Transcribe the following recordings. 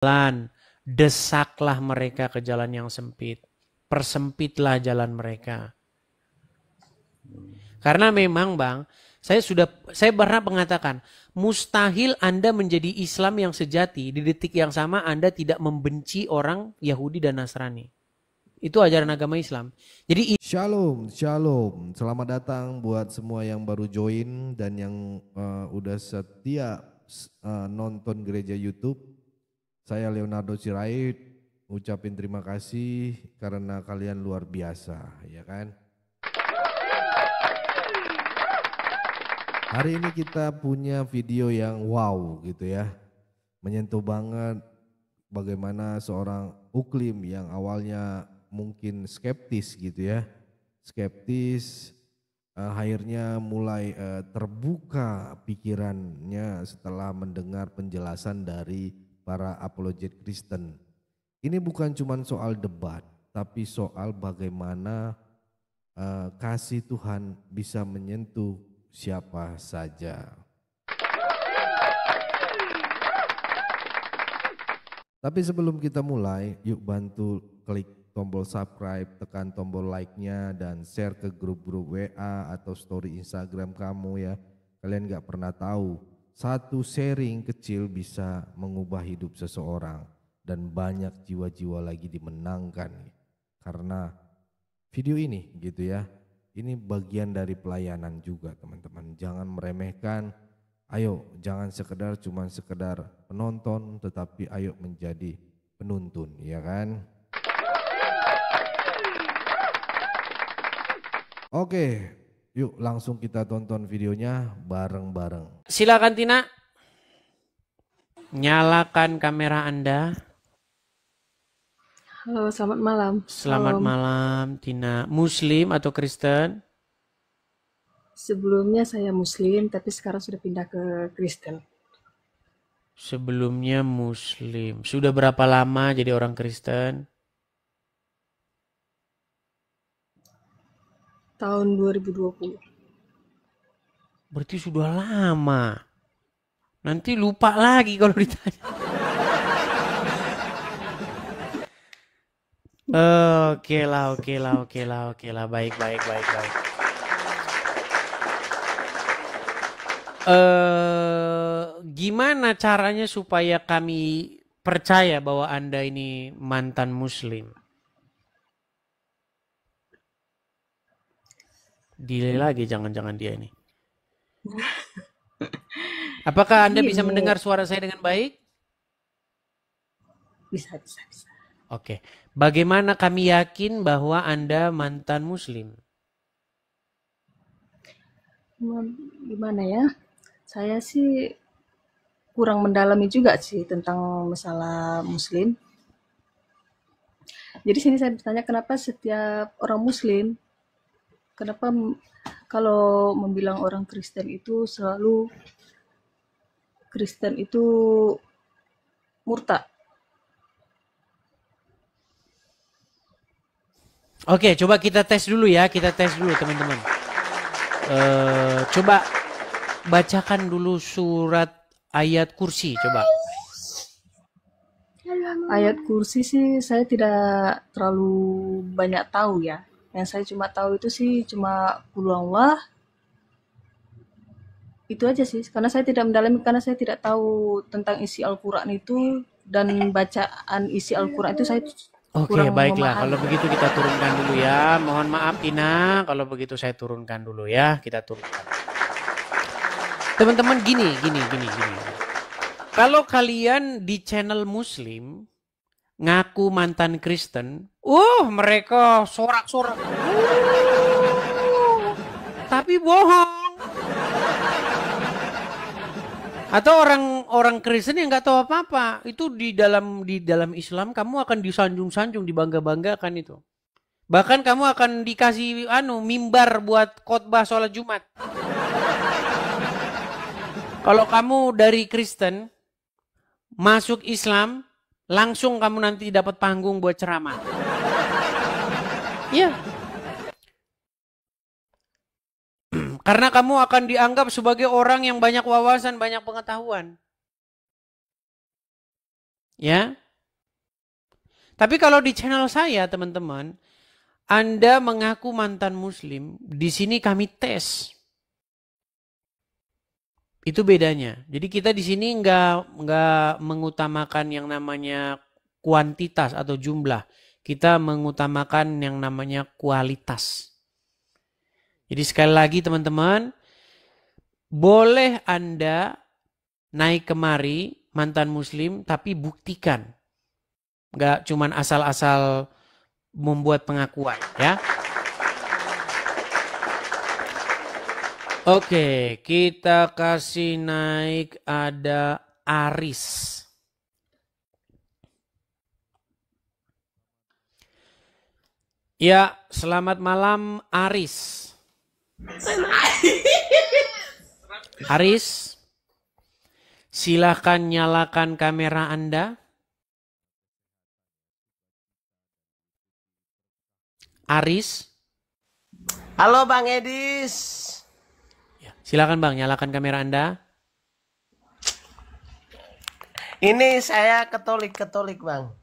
jalan, desaklah mereka ke jalan yang sempit. Persempitlah jalan mereka. Karena memang Bang, saya pernah mengatakan, mustahil Anda menjadi Islam yang sejati di detik yang sama Anda tidak membenci orang Yahudi dan Nasrani. Itu ajaran agama Islam. Jadi Shalom, shalom. Selamat datang buat semua yang baru join dan yang udah setia nonton gereja YouTube. Saya Leonardo Sirait, ucapin terima kasih karena kalian luar biasa, ya kan? Hari ini kita punya video yang wow gitu ya. Menyentuh banget bagaimana seorang Uklim yang awalnya mungkin skeptis gitu ya. Skeptis akhirnya mulai terbuka pikirannya setelah mendengar penjelasan dari para apologet Kristen. Ini bukan cuma soal debat, tapi soal bagaimana kasih Tuhan bisa menyentuh siapa saja. Tapi sebelum kita mulai, yuk bantu klik tombol subscribe, tekan tombol like-nya dan share ke grup-grup WA atau story Instagram kamu ya. Kalian gak pernah tahu, satu sharing kecil bisa mengubah hidup seseorang dan banyak jiwa-jiwa lagi dimenangkan karena video ini gitu ya. Ini bagian dari pelayanan juga teman-teman. Jangan meremehkan. Ayo jangan cuma sekedar penonton, tetapi ayo menjadi penuntun, ya kan? Oke, yuk langsung kita tonton videonya bareng-bareng. silakan Tina, nyalakan kamera Anda. Halo, selamat malam. Selamat malam Tina. Muslim atau Kristen? Sebelumnya saya Muslim, tapi sekarang sudah pindah ke Kristen. Sebelumnya Muslim. Sudah berapa lama jadi orang Kristen? Tahun 2020. Berarti sudah lama. Nanti lupa lagi kalau ditanya. Oke lah. Baik. Gimana caranya supaya kami percaya bahwa Anda ini mantan Muslim? Delay lagi jangan-jangan dia ini. Apakah Anda bisa mendengar suara saya dengan baik? Bisa. Oke. Bagaimana kami yakin bahwa Anda mantan Muslim? Gimana ya? Saya sih kurang mendalami juga sih tentang masalah Muslim. Jadi sini saya bertanya kenapa setiap orang Muslim, kenapa kalau membilang orang Kristen itu selalu Kristen itu murtad. Oke, coba kita tes dulu ya. Kita tes dulu teman-teman. Coba bacakan dulu surat ayat kursi. Coba. Ayat kursi sih saya tidak terlalu banyak tahu ya. Yang saya cuma tahu itu sih cuma qul Allah. Itu aja sih. Karena saya tidak mendalami, karena saya tidak tahu tentang isi Al-Quran itu. Dan bacaan isi Al-Quran itu saya Oke, kurang baiklah. memahami. Kalau begitu kita turunkan dulu ya. Mohon maaf Tina, kalau begitu saya turunkan dulu ya. Kita turunkan. Teman-teman gini. Kalau kalian di channel Muslim ngaku mantan Kristen, mereka sorak-sorak. Tapi bohong. Atau orang Kristen yang nggak tahu apa-apa, itu di dalam Islam kamu akan disanjung-sanjung, dibangga-banggakan itu. Bahkan kamu akan dikasih mimbar buat khotbah sholat Jumat. Kalau kamu dari Kristen masuk Islam, langsung kamu nanti dapat panggung buat ceramah. Iya. Karena kamu akan dianggap sebagai orang yang banyak wawasan, banyak pengetahuan. Ya. Tapi kalau di channel saya, teman-teman, Anda mengaku mantan muslim, di sini kami tes. Itu bedanya. Jadi kita di sini nggak mengutamakan yang namanya kuantitas atau jumlah. Kita mengutamakan yang namanya kualitas. Jadi sekali lagi teman-teman, boleh Anda naik kemari mantan muslim, tapi buktikan. Nggak cuman asal-asal membuat pengakuan, ya. Oke, kita kasih naik ada Aris. Ya, selamat malam Aris. Aris, silahkan nyalakan kamera Anda. Aris. Halo Bang Edis. Ya, silakan Bang, nyalakan kamera Anda. Ini saya Katolik Bang.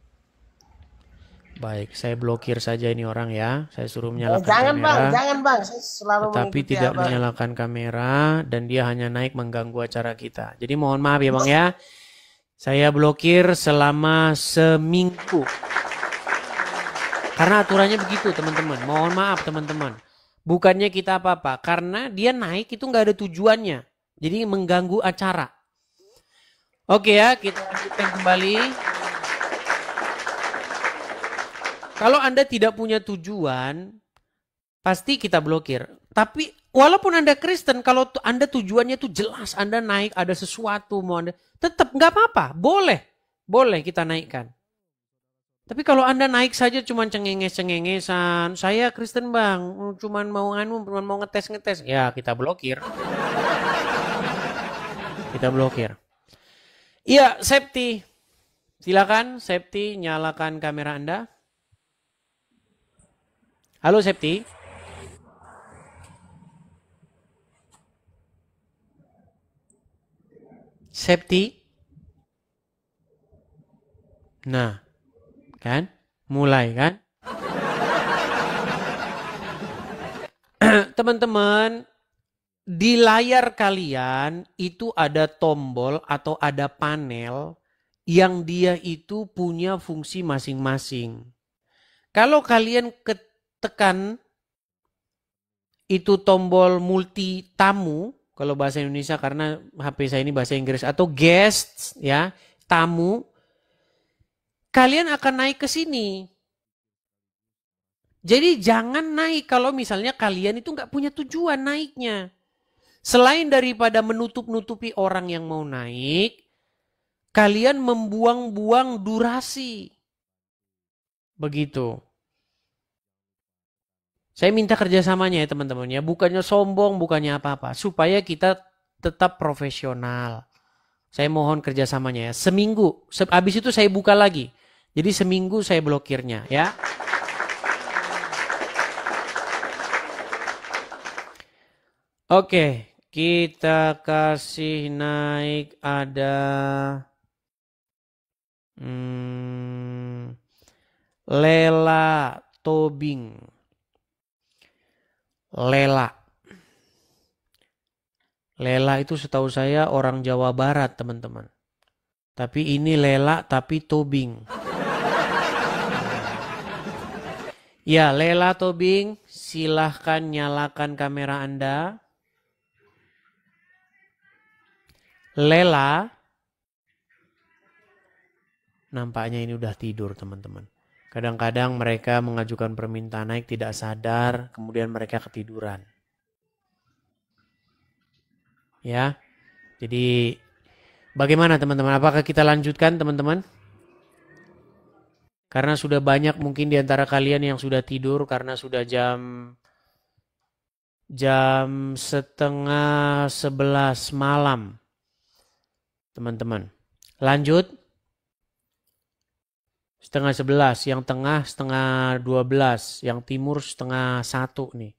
Baik, saya blokir saja ini orang ya. Saya suruh menyalakan Jangan kamera. Jangan Bang. Saya selalu Tetapi mengikuti tidak Abang. menyalakan kamera dan dia hanya naik mengganggu acara kita. Jadi mohon maaf ya Bang ya. Saya blokir selama seminggu. Karena aturannya begitu teman-teman. Mohon maaf teman-teman. Bukannya kita apa-apa. Karena dia naik itu nggak ada tujuannya. Jadi mengganggu acara. Oke ya, kita lanjutkan kembali. Kalau Anda tidak punya tujuan, pasti kita blokir. Tapi walaupun Anda Kristen, kalau Anda tujuannya itu jelas, Anda naik ada sesuatu mau Anda, tetap nggak apa-apa, boleh kita naikkan. Tapi kalau Anda naik saja cuma cengenges-cengengesan, saya Kristen Bang, cuma mau ngetes, ya kita blokir. Kita blokir. Iya, Septi. Silakan Septi nyalakan kamera Anda. Halo Septi. Septi. Nah, kan? Mulai kan? Teman-teman, di layar kalian itu ada tombol atau ada panel yang dia itu punya fungsi masing-masing. Kalau kalian tekan itu tombol multi tamu, kalau bahasa Indonesia karena HP saya ini bahasa Inggris, atau guests ya, tamu, kalian akan naik ke sini. Jadi jangan naik kalau misalnya kalian itu nggak punya tujuan naiknya. Selain daripada menutup-nutupi orang yang mau naik, kalian membuang-buang durasi. Begitu. Saya minta kerjasamanya ya teman-teman ya. Bukannya sombong, bukannya apa-apa. Supaya kita tetap profesional. Saya mohon kerjasamanya ya. Seminggu. Habis itu saya buka lagi. Jadi seminggu saya blokirnya ya. Oke. Kita kasih naik ada Lela Tobing. Lela itu setahu saya orang Jawa Barat teman-teman. Tapi ini Lela tapi Tobing. Ya Lela Tobing, silahkan nyalakan kamera Anda. Lela. Nampaknya ini udah tidur teman-teman. Kadang-kadang mereka mengajukan permintaan naik tidak sadar, kemudian mereka ketiduran. Ya, jadi bagaimana teman-teman? Apakah kita lanjutkan teman-teman? Karena sudah banyak mungkin di antara kalian yang sudah tidur karena sudah jam 10:30 malam. Teman-teman, lanjut. 10:30, yang tengah 10:30, yang timur 10:30 nih.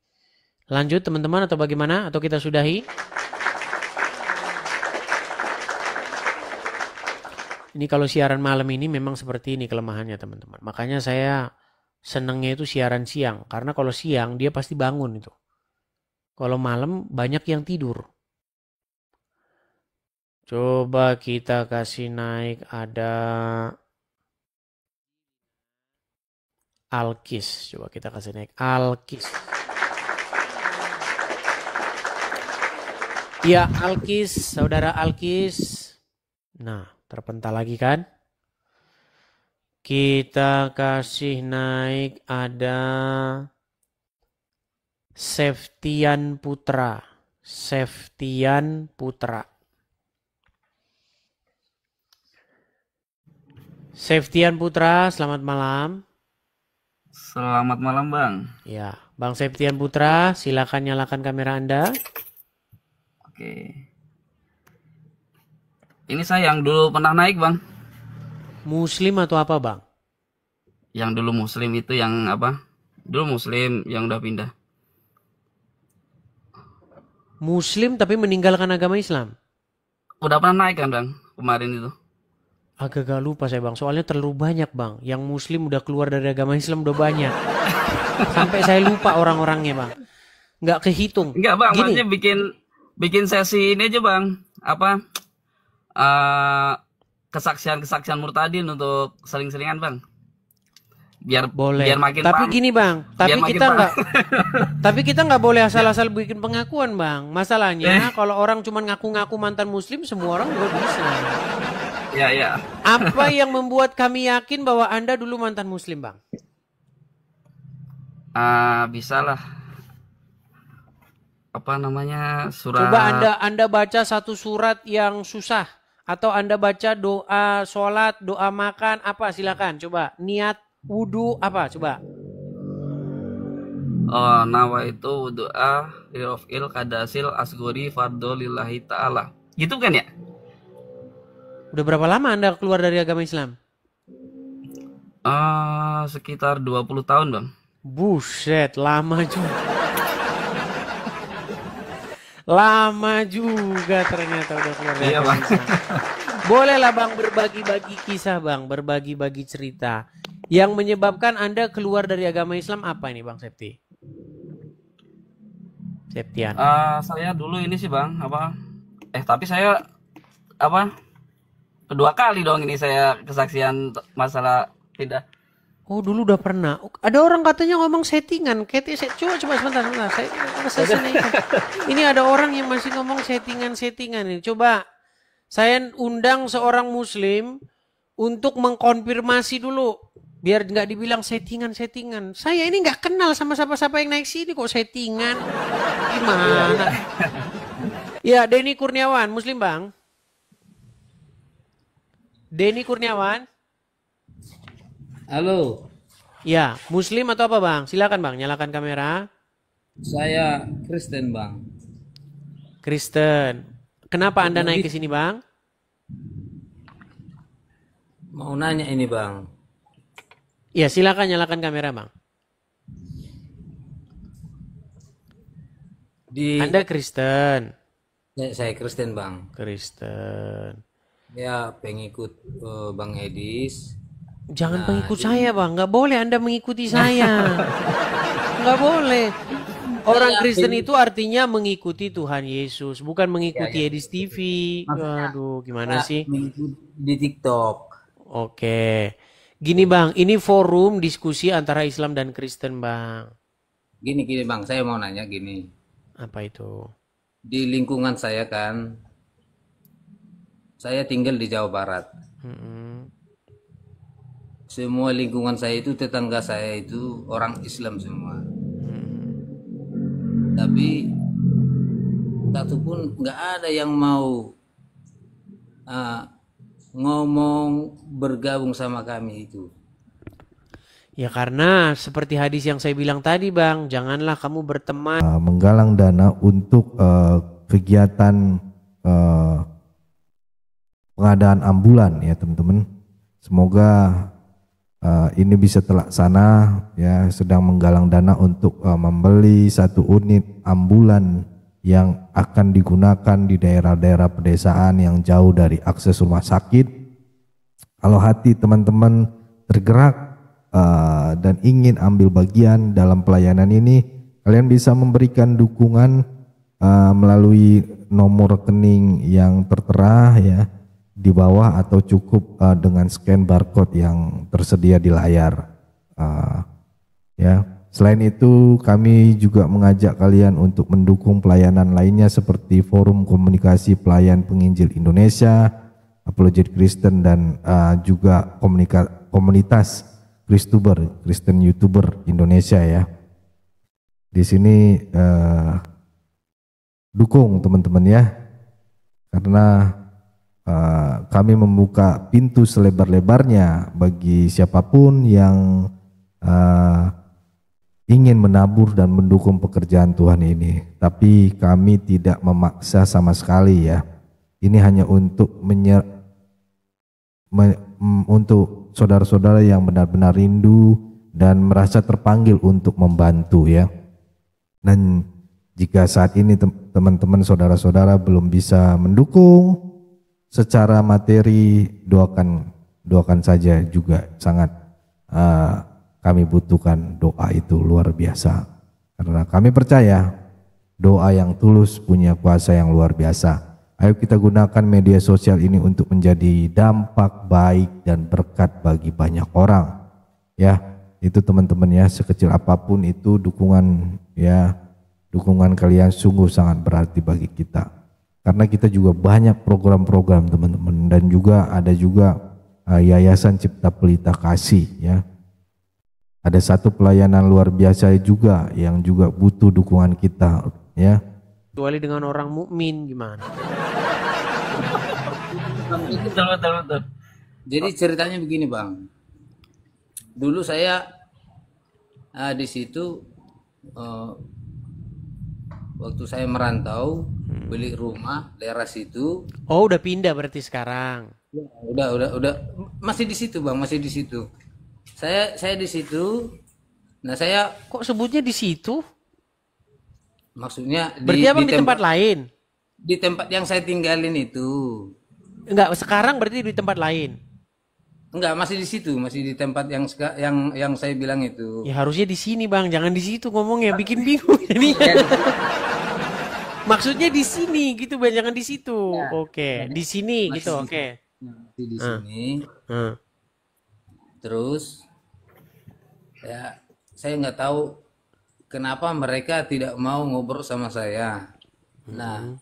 Lanjut teman-teman atau bagaimana? Atau kita sudahi? Ini kalau siaran malam ini memang seperti ini kelemahannya teman-teman. Makanya saya senengnya itu siaran siang. Karena kalau siang dia pasti bangun itu. Kalau malam banyak yang tidur. Coba kita kasih naik ada Alkis. Coba kita kasih naik Alkis. Ya Alkis, saudara Alkis. Nah, terpental lagi kan? Kita kasih naik ada Septian Putra. Septian Putra. Septian Putra, selamat malam. Selamat malam Bang. Ya, Bang Septian Putra, silakan nyalakan kamera Anda. Oke. Ini saya yang dulu pernah naik Bang. Muslim atau apa Bang? Yang dulu Muslim itu yang apa? Dulu Muslim yang udah pindah. Muslim tapi meninggalkan agama Islam? Udah pernah naik kan Bang kemarin itu? Agak-agak lupa saya Bang, soalnya terlalu banyak Bang. Yang Muslim udah keluar dari agama Islam udah banyak. Sampai saya lupa orang-orangnya Bang. Nggak kehitung. Enggak Bang, Gini, maksudnya bikin sesi ini aja Bang. Apa? Kesaksian murtadin untuk sering-seringan Bang. Biar boleh. biar makin Tapi paham. gini Bang, Biar makin paham. tapi kita nggak boleh asal-asal bikin pengakuan Bang. Masalahnya kalau orang cuma ngaku-ngaku mantan Muslim, semua orang juga bisa. Ya. Apa yang membuat kami yakin bahwa Anda dulu mantan Muslim Bang? Bisa lah. Apa namanya, surat. Coba Anda baca satu surat yang susah. Atau Anda baca doa sholat, doa makan, apa silakan. Coba niat wudhu apa coba. Nawa itu doa lirofil kadasil asgori fardo lillahi ta'ala. Gitu kan ya? Udah berapa lama Anda keluar dari agama Islam? Sekitar 20 tahun Bang. Buset, lama juga. Lama juga ternyata udah keluar dari Iya agama Bang. Islam. Bolehlah Bang berbagi-bagi kisah Bang, berbagi-bagi cerita. Yang menyebabkan Anda keluar dari agama Islam apa ini Bang Septi? Septian. Saya dulu ini sih Bang, tapi saya kedua kali dong ini saya kesaksian masalah pindah. Oh dulu udah pernah. Ada orang katanya ngomong settingan. Coba sebentar. Ini ada orang yang masih ngomong settingan ini. Coba saya undang seorang Muslim untuk mengkonfirmasi dulu. Biar nggak dibilang settingan. Saya ini nggak kenal sama siapa-siapa yang naik sini kok settingan. Gimana? Ya, Denny Kurniawan, Muslim Bang. Denny Kurniawan. Halo, Ya, Muslim atau apa Bang? Silakan Bang, nyalakan kamera. saya Kristen Bang. Kristen. Kenapa Anda naik ke sini Bang? Mau nanya ini Bang, Ya, silakan nyalakan kamera Bang. Anda Kristen. saya Kristen Bang. Kristen. Ya pengikut Bang Edis. Jangan pengikut saya Bang, nggak boleh Anda mengikuti saya. Nggak boleh. Orang Kristen itu artinya mengikuti Tuhan Yesus, bukan mengikuti Edis TV. Waduh, gimana sih? Mengikut di TikTok. Oke. Gini Bang, ini forum diskusi antara Islam dan Kristen Bang. Gini Bang, saya mau nanya gini. Apa itu? Di lingkungan saya kan, saya tinggal di Jawa Barat. Semua lingkungan saya itu, tetangga saya itu orang Islam semua. Tapi satu pun nggak ada yang mau ngomong bergabung sama kami itu. Ya karena seperti hadis yang saya bilang tadi Bang, janganlah kamu berteman. Menggalang dana untuk kegiatan pengadaan ambulan ya teman-teman. Semoga ini bisa terlaksana ya, sedang menggalang dana untuk membeli 1 unit ambulan yang akan digunakan di daerah-daerah pedesaan yang jauh dari akses rumah sakit Kalau hati teman-teman tergerak dan ingin ambil bagian dalam pelayanan ini, kalian bisa memberikan dukungan melalui nomor rekening yang tertera ya di bawah, atau cukup dengan scan barcode yang tersedia di layar. Ya, selain itu kami juga mengajak kalian untuk mendukung pelayanan lainnya seperti Forum Komunikasi Pelayan Penginjil Indonesia, Apologet Kristen, dan juga komunitas Kristen YouTuber Indonesia ya. Di sini dukung teman-teman ya, karena kami membuka pintu selebar-lebarnya bagi siapapun yang ingin menabur dan mendukung pekerjaan Tuhan ini. Tapi kami tidak memaksa sama sekali ya. Ini hanya untuk untuk saudara-saudara yang benar-benar rindu dan merasa terpanggil untuk membantu ya. Dan jika saat ini teman-teman saudara-saudara belum bisa mendukung secara materi, doakan saja juga. Sangat kami butuhkan doa itu luar biasa, karena kami percaya doa yang tulus punya kuasa yang luar biasa. Ayo kita gunakan media sosial ini untuk menjadi dampak baik dan berkat bagi banyak orang ya. Itu teman-teman ya, sekecil apapun itu dukungan ya, dukungan kalian sungguh sangat berarti bagi kita. Karena kita juga banyak program-program teman-teman, dan juga ada Yayasan Cipta Pelita Kasih ya. Ada satu pelayanan luar biasa juga yang juga butuh dukungan kita ya. Kecuali dengan orang mukmin gimana? Betul. Jadi ceritanya begini Bang. Dulu saya di situ waktu saya merantau beli rumah daerah situ. Oh, udah pindah berarti sekarang. Ya, udah masih di situ Bang, masih di situ. Saya di situ. Nah, saya Kok sebutnya di situ? maksudnya Berarti abang di tempat lain? Di tempat yang saya tinggalin itu. Enggak, sekarang berarti di tempat lain? Enggak, masih di situ, masih di tempat yang saya bilang itu. Ya harusnya di sini bang, jangan di situ ngomongnya, bikin bingung ini. Maksudnya di sini gitu bang, jangan di situ. Ya, Oke, di sini gitu, oke. Masih di sini. Terus ya saya nggak tahu kenapa mereka tidak mau ngobrol sama saya. Nah,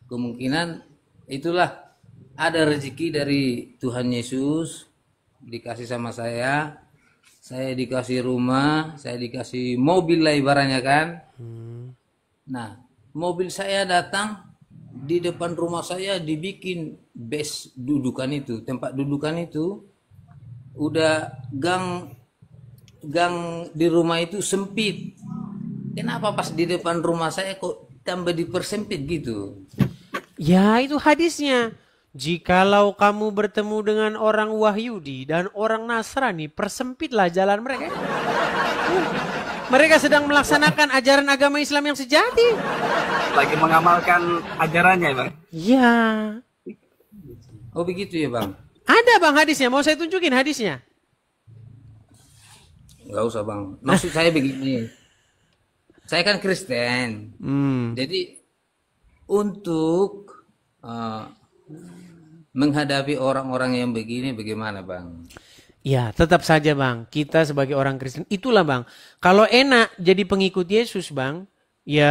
kemungkinan itulah ada rezeki dari Tuhan Yesus dikasih sama saya dikasih rumah, saya dikasih mobil lah ibaratnya kan. Nah, mobil saya datang di depan rumah saya dibikin base dudukan itu, tempat dudukan itu udah gang di rumah itu sempit. Kenapa pas di depan rumah saya kok tambah dipersempit gitu? Ya itu hadisnya. Jikalau kamu bertemu dengan orang Wahyudi dan orang Nasrani, persempitlah jalan mereka. Mereka sedang melaksanakan ajaran agama Islam yang sejati. Lagi mengamalkan ajarannya bang. Ya. Oh begitu ya bang? Ada bang hadisnya, mau saya tunjukin hadisnya? Nggak usah bang. Maksud saya begini. Saya kan Kristen. Jadi untuk menghadapi orang-orang yang begini bagaimana bang? Ya tetap saja bang, kita sebagai orang Kristen itulah bang. Kalau enak jadi pengikut Yesus bang, ya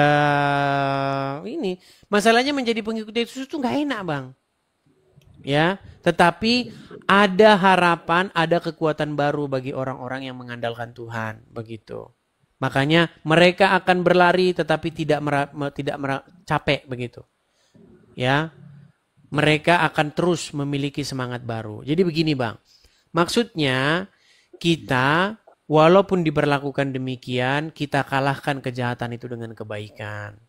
ini masalahnya menjadi pengikut Yesus itu nggak enak bang. Ya, tetapi ada harapan, ada kekuatan baru bagi orang-orang yang mengandalkan Tuhan, begitu. Makanya mereka akan berlari tetapi tidak capek begitu. Ya. Mereka akan terus memiliki semangat baru. Jadi begini bang, maksudnya kita walaupun diperlakukan demikian, kita kalahkan kejahatan itu dengan kebaikan.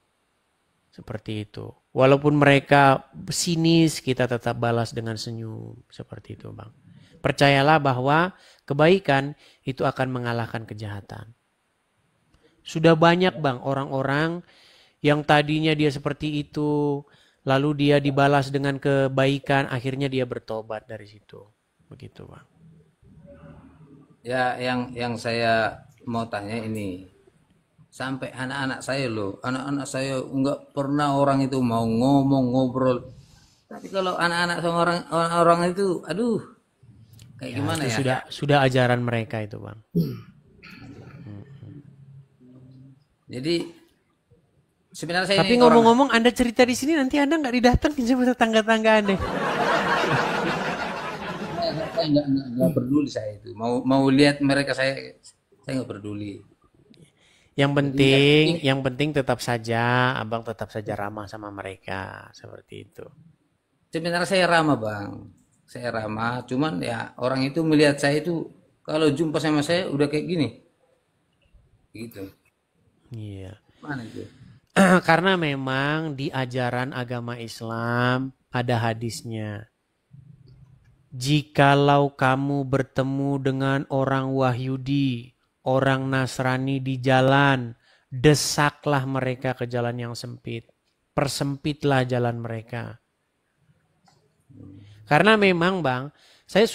Seperti itu. Walaupun mereka sinis, kita tetap balas dengan senyum. Seperti itu bang. Percayalah bahwa kebaikan itu akan mengalahkan kejahatan. Sudah banyak bang orang-orang yang tadinya dia seperti itu, lalu dia dibalas dengan kebaikan, akhirnya dia bertobat dari situ. Begitu Bang. Ya, yang saya mau tanya ini, sampai anak-anak saya loh, anak-anak saya nggak pernah orang itu mau ngomong ngobrol. Tapi kalau anak-anak sama orang itu, aduh, kayak gimana Itu ya? sudah ajaran mereka itu Bang. Jadi sebenarnya saya Tapi ini orang, ngomong-ngomong Anda cerita di sini nanti Anda nggak didatengin sama tetangga-tangga Anda. saya nggak peduli saya itu. Mau lihat mereka saya nggak peduli. Yang penting tetap saja Abang tetap saja ramah sama mereka seperti itu. Sebenarnya saya ramah bang, saya ramah. Cuman ya orang itu melihat saya itu kalau jumpa sama saya udah kayak gini, gitu. Iya. Mana itu? Karena memang di ajaran agama Islam ada hadisnya. Jikalau kamu bertemu dengan orang Wahyudi, orang Nasrani di jalan, desaklah mereka ke jalan yang sempit. Persempitlah jalan mereka. Karena memang Bang, saya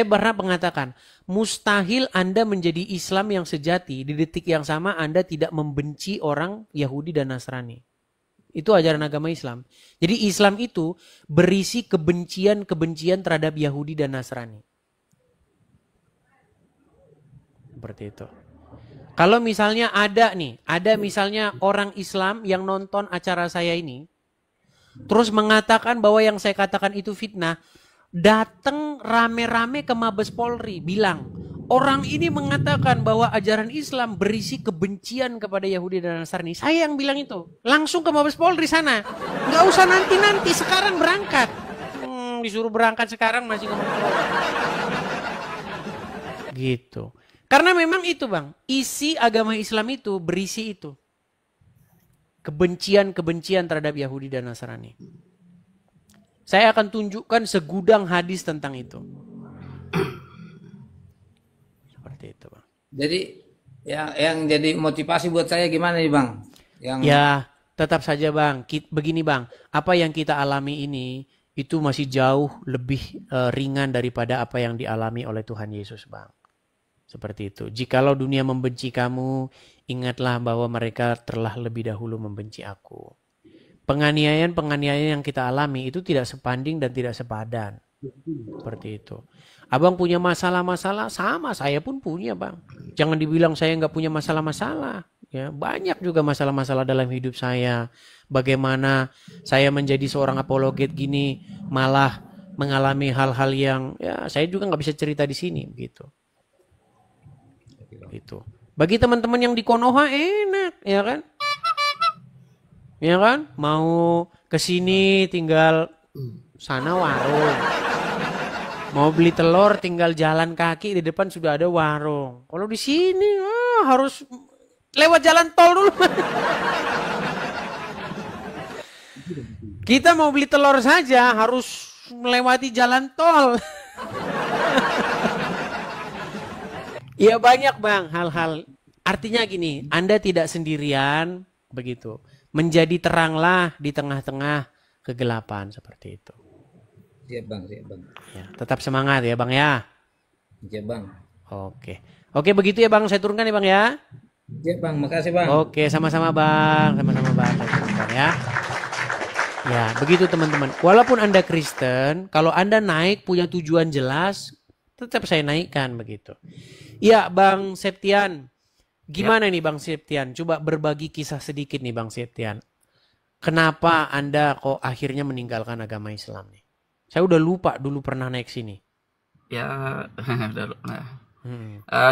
pernah mengatakan, mustahil Anda menjadi Islam yang sejati di detik yang sama Anda tidak membenci orang Yahudi dan Nasrani. Itu ajaran agama Islam. Jadi Islam itu berisi kebencian-kebencian terhadap Yahudi dan Nasrani. Seperti itu. Kalau misalnya ada misalnya orang Islam yang nonton acara saya ini, terus mengatakan bahwa yang saya katakan itu fitnah, datang rame-rame ke Mabes Polri, bilang, orang ini mengatakan bahwa ajaran Islam berisi kebencian kepada Yahudi dan Nasrani. Saya yang bilang itu. Langsung ke Mabes Polri sana. Nggak usah nanti-nanti, sekarang berangkat. Disuruh berangkat sekarang masih ngomong. Gitu. Karena memang itu Bang, isi agama Islam itu berisi itu. Kebencian-kebencian terhadap Yahudi dan Nasrani. Saya akan tunjukkan segudang hadis tentang itu. Seperti itu, Bang. Jadi yang jadi motivasi buat saya gimana nih bang? Ya tetap saja Bang. Begini Bang, apa yang kita alami ini itu masih jauh lebih ringan daripada apa yang dialami oleh Tuhan Yesus Bang. Seperti itu. Jikalau dunia membenci kamu, ingatlah bahwa mereka telah lebih dahulu membenci aku. Penganiayaan-penganiayaan yang kita alami itu tidak sebanding dan tidak sepadan. Seperti itu. Abang punya masalah-masalah, sama saya pun punya Bang. Jangan dibilang saya nggak punya masalah-masalah. Ya, banyak juga masalah-masalah dalam hidup saya. Bagaimana saya menjadi seorang apologet gini, malah mengalami hal-hal yang ya saya juga nggak bisa cerita di sini begitu. Itu. Bagi teman-teman yang di Konoha enak, ya kan? Ya kan? Mau ke sini tinggal sana warung. Mau beli telur tinggal jalan kaki, di depan sudah ada warung. Kalau di sini harus lewat jalan tol dulu. Kita mau beli telur saja harus melewati jalan tol. Ya banyak Bang hal-hal. Artinya gini, Anda tidak sendirian begitu. Menjadi teranglah di tengah-tengah kegelapan seperti itu. Siap bang. Ya, tetap semangat ya Bang ya. Siap bang. Oke begitu ya Bang, saya turunkan ya Bang ya. Siap bang, makasih bang. Oke, sama-sama Bang, saya turunkan ya. Ya, begitu teman-teman. Walaupun Anda Kristen, kalau Anda naik punya tujuan jelas, tetap saya naikkan begitu. Ya, Bang Septian. Gimana nih Bang Septian? Coba berbagi kisah sedikit nih Bang Septian. Kenapa Anda kok akhirnya meninggalkan agama Islam nih? Saya udah lupa dulu pernah naik sini. Ya,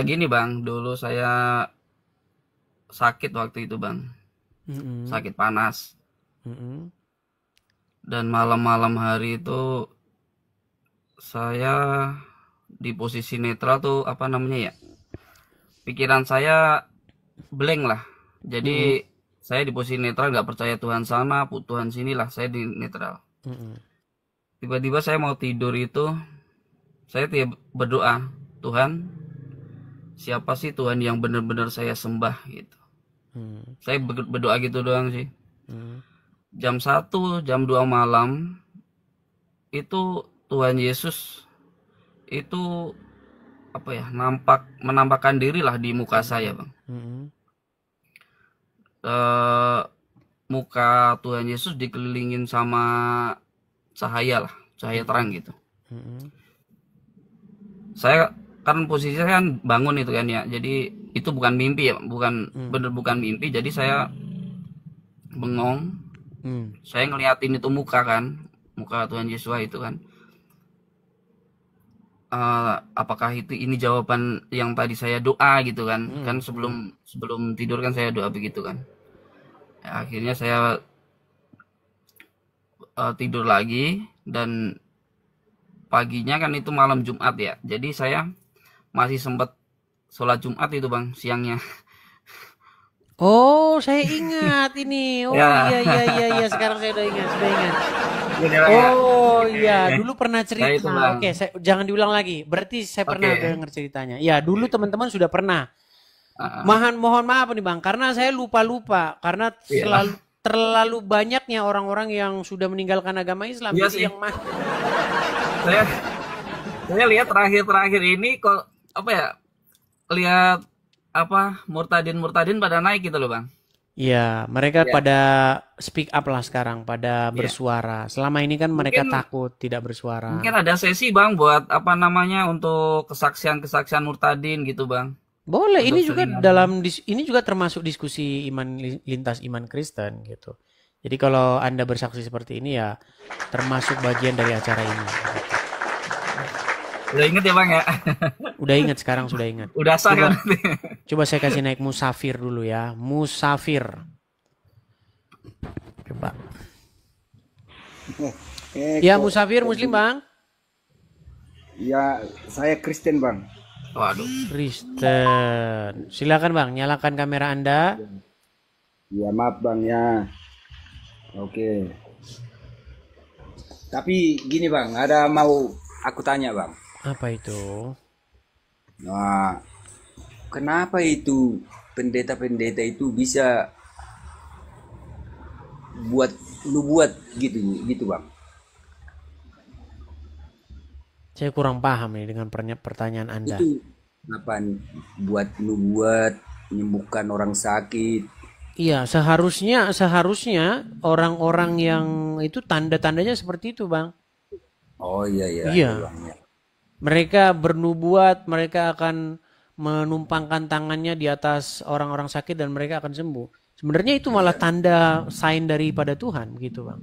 gini Bang, dulu saya sakit waktu itu Bang. Sakit panas. Dan malam-malam hari itu saya di posisi netral tuh apa namanya ya, pikiran saya blank lah. Jadi saya di posisi netral, nggak percaya Tuhan sana Tuhan sini lah, saya di netral. Tiba-tiba saya mau tidur itu saya berdoa, Tuhan siapa sih Tuhan yang benar-benar saya sembah gitu. Saya berdoa gitu doang sih. Jam 1, jam 2 malam itu Tuhan Yesus itu apa ya, menampakkan diri lah di muka saya, Bang. Eh, muka Tuhan Yesus dikelilingin sama cahaya lah, cahaya terang gitu. Saya kan posisinya kan bangun itu kan ya, jadi itu bukan mimpi ya, bukan mimpi. Jadi saya bengong, saya ngeliatin itu muka Tuhan Yesus itu kan. Apakah ini jawaban yang tadi saya doa gitu kan? Kan sebelum tidur kan saya doa begitu kan. Ya, akhirnya saya tidur lagi, dan paginya kan itu malam Jumat ya. Jadi saya masih sempat sholat Jumat itu, Bang, siangnya. Oh, saya ingat ini. Oh Ya. iya. Sekarang saya udah ingat. Gitu, Bang, ya. Oh iya, dulu pernah Nah, cerita. itu, Bang. Oke, jangan diulang lagi. Berarti saya pernah Oke. dengar ceritanya. Ya, dulu teman-teman sudah pernah. Ah, Mohon maaf nih Bang, karena saya lupa karena Iya. terlalu banyaknya orang-orang yang sudah meninggalkan agama Islam. Iya Jadi sih. yang saya lihat terakhir ini kok apa ya, lihat apa murtadin pada naik gitu loh, Bang. Iya, mereka Iya. pada speak up lah sekarang, pada bersuara. Selama ini kan mereka Mungkin- takut tidak bersuara. Mungkin ada sesi, Bang, buat apa namanya, untuk kesaksian murtadin gitu, Bang. Boleh, ini Untuk juga seringan. ini juga termasuk diskusi lintas iman Kristen gitu. Jadi kalau Anda bersaksi seperti ini ya termasuk bagian dari acara ini. Udah inget ya, Bang ya? Udah ingat sekarang, sudah ingat. Udah sah Coba- kan? Coba saya kasih naik musafir dulu ya. Musafir. Coba. Ya, musafir muslim, Bang. Ya, saya Kristen, Bang. Waduh. Kristen. Silakan, Bang, nyalakan kamera Anda. Ya, maaf, Bang ya. Oke. Tapi gini, Bang, ada mau aku tanya, Bang. Apa itu? Nah, kenapa itu pendeta-pendeta itu bisa buat gitu, Bang? Saya kurang paham nih dengan pertanyaan Anda. Itu apa buat nubuat menyembuhkan orang sakit? Iya, seharusnya orang-orang yang itu tanda-tandanya seperti itu, Bang. Oh iya, Iya. Bang ya. Mereka bernubuat, mereka akan menumpangkan tangannya di atas orang-orang sakit dan mereka akan sembuh. Sebenarnya itu malah tanda sign daripada Tuhan, begitu, Bang.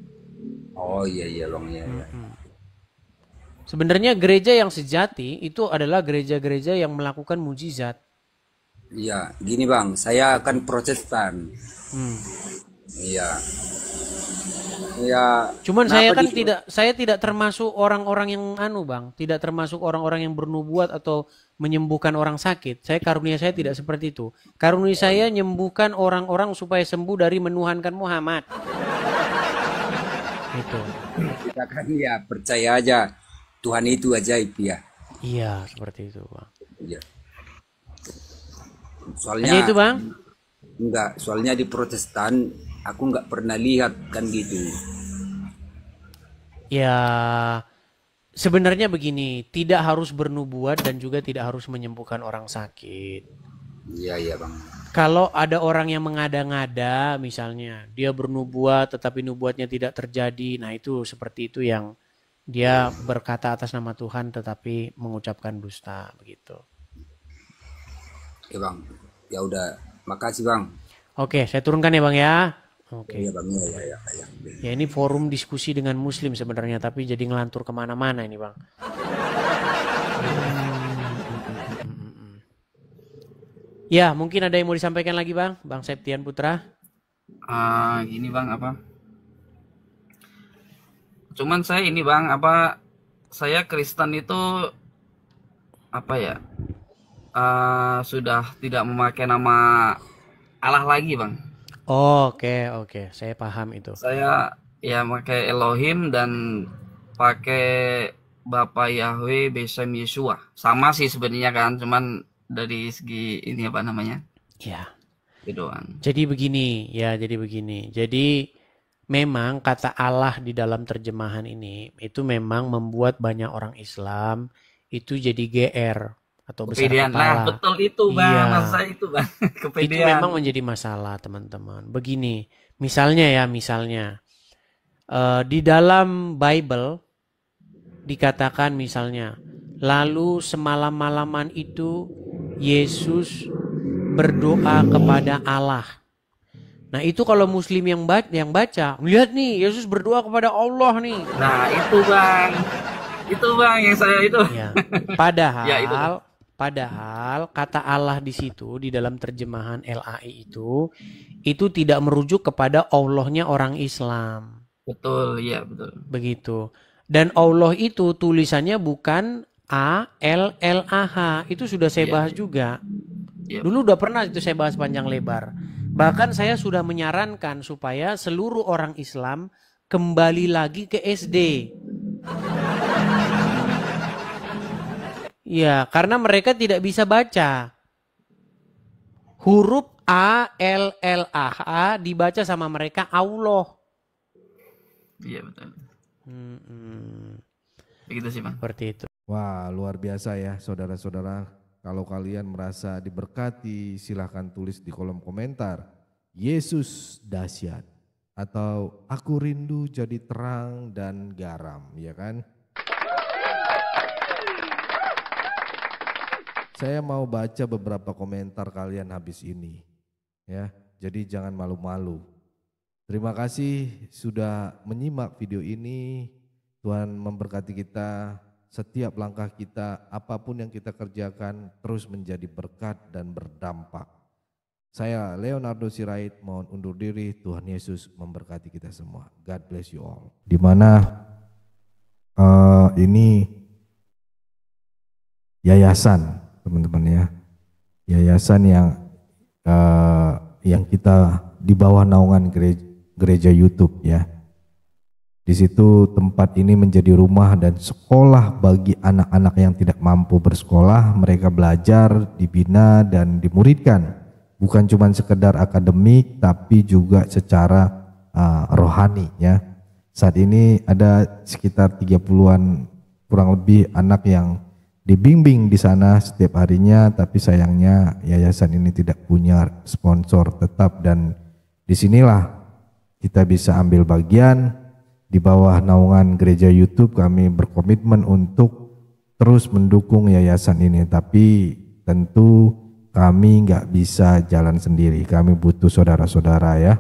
Oh iya, Bang ya. Sebenarnya gereja yang sejati itu adalah gereja-gereja yang melakukan mujizat. Iya, gini, Bang, saya kan Protestan. Iya. Ya, Cuman saya kenapa kan gitu? saya tidak termasuk orang-orang yang Bang, tidak termasuk orang-orang yang bernubuat atau menyembuhkan orang sakit. Karunia saya tidak seperti itu. Karunia saya menyembuhkan orang-orang supaya sembuh dari menuhankan Muhammad. Itu. Kita kan ya percaya aja Tuhan itu ajaib ya. Iya, seperti itu, Bang. Iya. Hanya Soalnya itu, Bang. soalnya di Protestan aku nggak pernah lihat kan gitu. Ya, sebenarnya begini, tidak harus bernubuat dan juga tidak harus menyembuhkan orang sakit. Iya, Bang. Kalau ada orang yang mengada-ngada, misalnya dia bernubuat tetapi nubuatnya tidak terjadi, nah itu seperti itu yang dia berkata atas nama Tuhan tetapi mengucapkan dusta, begitu. Ya, Bang. Ya udah, makasih, Bang. Oke, saya turunkan ya, Bang ya. Oke. Iya, Bang. Ya. Ya, ini forum diskusi dengan Muslim sebenarnya, tapi jadi ngelantur kemana-mana ini, Bang. Ya, mungkin ada yang mau disampaikan lagi, Bang? Bang Septian Putra. Gini, Bang, apa? Cuman saya ini, Bang, apa, saya Kristen itu apa ya? Sudah tidak memakai nama Allah lagi, Bang. Oke, saya paham itu. Saya ya pakai Elohim dan pakai Bapak Yahweh Besem Yeshua. Sama sih sebenarnya kan, cuman dari segi ini apa namanya? Ya. Itu doang. Jadi begini. Jadi memang kata Allah di dalam terjemahan ini itu memang membuat banyak orang Islam itu jadi GR atau besar Kepedean. Nah, kepala. betul itu bang. Iya. Maksud saya itu bang. Itu Kepedean. memang menjadi masalah teman-teman. Begini, misalnya di dalam Bible dikatakan misalnya, lalu semalam-malaman itu Yesus berdoa kepada Allah. Nah itu kalau Muslim yang baca, lihat nih Yesus berdoa kepada Allah nih. Nah itu bang yang saya itu. Ya. Padahal, Ya, itu. padahal kata Allah di situ di dalam terjemahan LAI itu tidak merujuk kepada Allahnya orang Islam. Betul, iya betul. Begitu. Dan Allah itu tulisannya bukan ALLAH. Itu sudah saya Iya. bahas juga. Iya. Dulu udah pernah itu saya bahas panjang lebar. Bahkan saya sudah menyarankan supaya seluruh orang Islam kembali lagi ke SD. Ya, karena mereka tidak bisa baca. Huruf ALLAH dibaca sama mereka Allah. Iya betul. Hmm, Begitu sih bang. seperti itu. Wah, luar biasa ya saudara-saudara. Kalau kalian merasa diberkati, silahkan tulis di kolom komentar. Yesus dahsyat. Atau aku rindu jadi terang dan garam, ya kan? Saya mau baca beberapa komentar kalian habis ini. Ya, jadi jangan malu-malu. Terima kasih sudah menyimak video ini. Tuhan memberkati kita. Setiap langkah kita, apapun yang kita kerjakan terus menjadi berkat dan berdampak. Saya Leonardo Sirait mohon undur diri. Tuhan Yesus memberkati kita semua. God bless you all. Di mana ini yayasan teman-teman ya, yayasan yang kita di bawah naungan gereja YouTube ya. Di situ tempat ini menjadi rumah dan sekolah bagi anak-anak yang tidak mampu bersekolah. Mereka belajar, dibina dan dimuridkan. Bukan cuma sekedar akademik tapi juga secara rohani ya. Saat ini ada sekitar 30-an kurang lebih anak yang dibimbing di sana setiap harinya, tapi sayangnya yayasan ini tidak punya sponsor tetap dan disinilah kita bisa ambil bagian. Di bawah naungan gereja YouTube kami berkomitmen untuk terus mendukung yayasan ini, tapi tentu kami nggak bisa jalan sendiri, kami butuh saudara-saudara ya.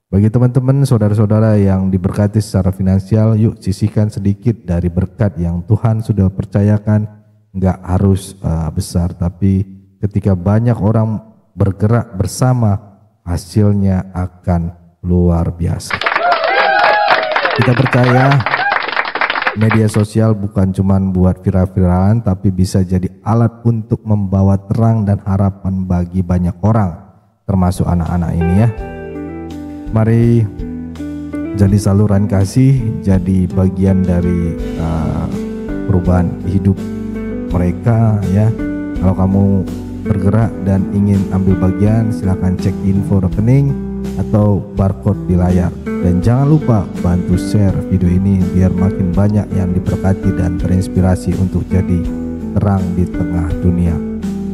Bagi teman-teman saudara-saudara yang diberkati secara finansial, yuk sisihkan sedikit dari berkat yang Tuhan sudah percayakan, nggak harus besar, tapi ketika banyak orang bergerak bersama, hasilnya akan luar biasa. Kita percaya media sosial bukan cuma buat viral-viralan, tapi bisa jadi alat untuk membawa terang dan harapan bagi banyak orang, termasuk anak-anak ini ya. Mari jadi saluran kasih, jadi bagian dari perubahan hidup mereka ya. Kalau kamu bergerak dan ingin ambil bagian, silakan cek info rekening atau barcode di layar. Dan jangan lupa bantu share video ini biar makin banyak yang diberkati dan terinspirasi untuk jadi terang di tengah dunia.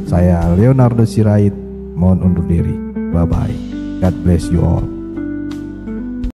Saya Leonardo Sirait, mohon undur diri. Bye bye. God bless you all.